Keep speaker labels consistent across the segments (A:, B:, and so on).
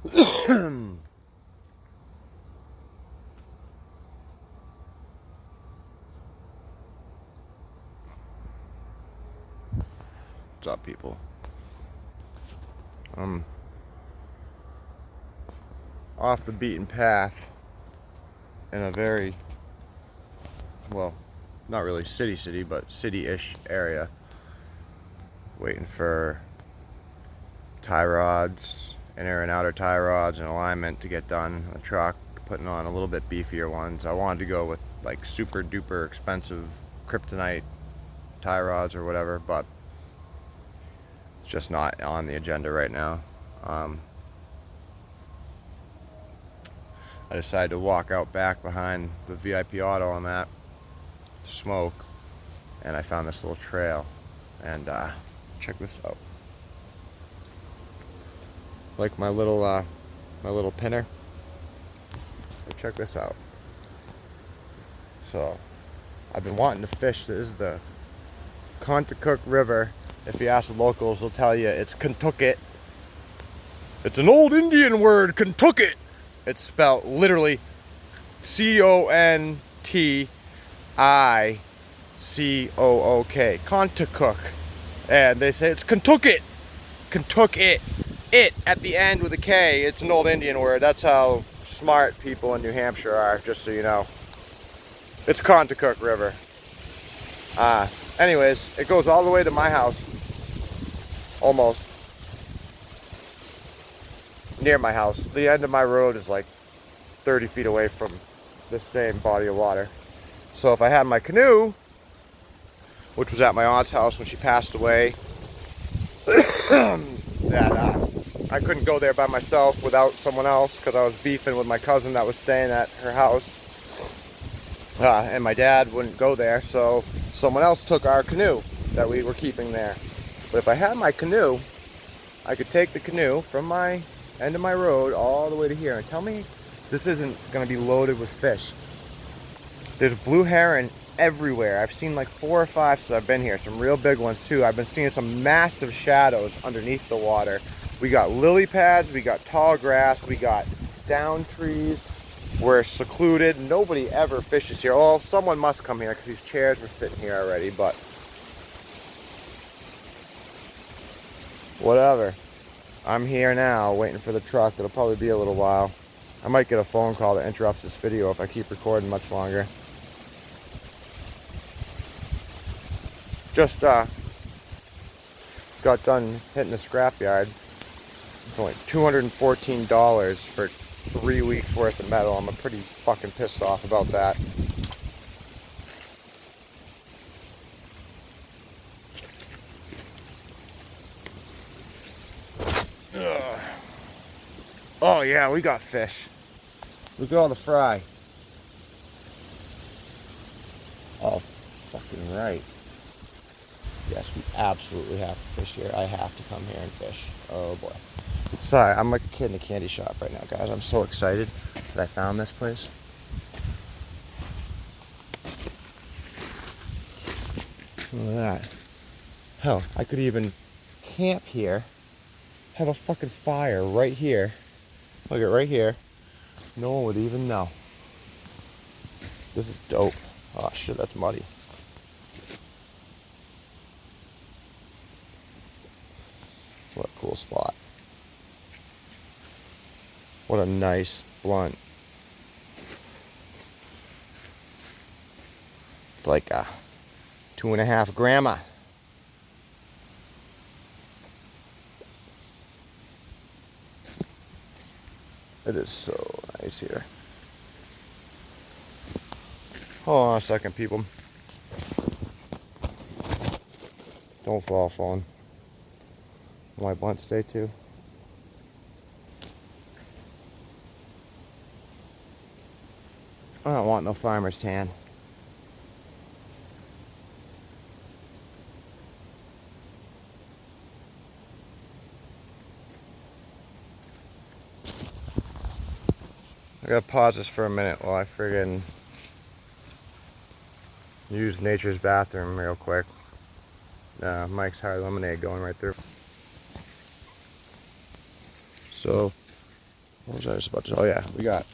A: What's up, people? I'm off the beaten path in a very, well, not really city, but city-ish area, waiting for tie rods, inner and outer tie rods and alignment to get done on the truck, putting on a little bit beefier ones. I wanted to go with like super duper expensive kryptonite tie rods or whatever, but it's just not on the agenda right now. I decided to walk out back behind the VIP auto I'm at to smoke, and I found this little trail, and check this out. Like my little pinner. But check this out. So I've been wanting to fish. This is the Contoocook River. If you ask the locals, they'll tell you it's Kentucket. It's an old Indian word, Kentucket. It's spelled literally C-O-N-T-I-C-O-O-K. Contoocook. And they say it's Kentucket. Kentucket. It at the end with a K. It's an old Indian word. That's how smart people in New Hampshire are, just so you know. It's Contoocook River. Anyways, it goes all the way to my house. Almost. Near my house. The end of my road is like 30 feet away from this same body of water. So if I had my canoe, which was at my aunt's house when she passed away, I couldn't go there by myself without someone else because I was beefing with my cousin that was staying at her house. And my dad wouldn't go there, so someone else took our canoe that we were keeping there. But if I had my canoe, I could take the canoe from my end of my road all the way to here. And tell me this isn't going to be loaded with fish. There's blue heron everywhere. I've seen like 4 or 5 since I've been here. Some real big ones too. I've been seeing some massive shadows underneath the water. We got lily pads, we got tall grass, we got down trees. We're secluded. Nobody ever fishes here. Oh, someone must come here because these chairs were sitting here already, but whatever. I'm here now waiting for the truck. It'll probably be a little while. I might get a phone call that interrupts this video if I keep recording much longer. Just got done hitting the scrapyard. It's only $214 for 3 weeks worth of metal. I'm pretty fucking pissed off about that. Ugh. Oh yeah, we got fish. Look at all the fry. Oh, fucking right. Yes, we absolutely have to fish here. I have to come here and fish. Oh boy. Sorry, I'm like a kid in a candy shop right now, guys. I'm so excited that I found this place. Look at that. Hell, I could even camp here. Have a fucking fire right here. Look at right here. No one would even know. This is dope. Oh shit, that's muddy. What a cool spot. What a nice blunt. It's like a 2.5 grandma. It is so nice here. Hold on a second, people. Don't fall, phone. My blunt stay too. I don't want no farmer's tan. I gotta pause this for a minute while I friggin' use nature's bathroom real quick. Mike's Hard Lemonade going right through. So What was I just about to? Oh yeah, we got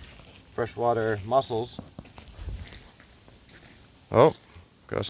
A: freshwater mussels. Oh,